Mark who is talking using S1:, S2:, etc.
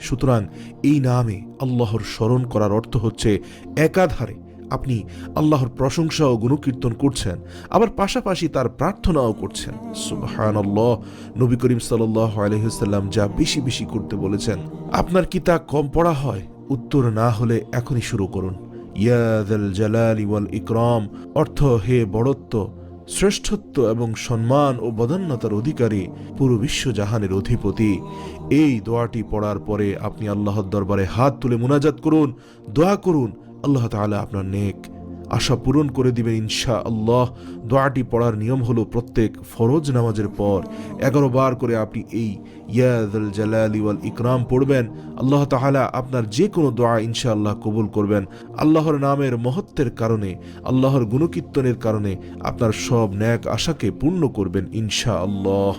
S1: সুতরাং এই নামে আল্লাহর স্মরণ করার অর্থ হচ্ছে একাধারে আপনি আল্লাহর প্রশংসা ও গুণকীর্তন করছেন, আবার পাশাপাশি তার প্রার্থনাও করছেন। সুবহানাল্লাহ। নবী করিম সাল্লাল্লাহু আলাইহি ওয়াসাল্লাম যা বেশি বেশি করতে বলেছেন। আপনার কি তা কম পড়া হয়? উত্তর না হলে এখনই শুরু করুন। ইয়া যাল জালালি ওয়াল ইকরাম অর্থ হে বড়ত্ব, শ্রেষ্ঠত্ব এবং সম্মান ও বদান্যতার অধিকারী, পুরো বিশ্বজাহানের অধিপতি। এই দোয়াটি পড়ার পরে আপনি আল্লাহর দরবারে হাত তুলে মুনাজাত করুন, দোয়া করুন। আল্লাহ তাআলা আপনার নেক আশা পূরণ করে দিবেন ইনশাআল্লাহ। দোয়াটি পড়ার নিয়ম হলো প্রত্যেক ফরজ নামাজের পর 11 বার করে আপনি এই ইয়া যাল জালালি ওয়াল ইকরাম পড়বেন। আল্লাহ তাআলা আপনার যে কোনো দোয়া ইনশাআল্লাহ কবুল করবেন। আল্লাহর নামের মহত্বের কারণে, আল্লাহর গুণকীর্তনের কারণে আপনার সব নেক আশাকে পূর্ণ করবেন ইনশাআল্লাহ।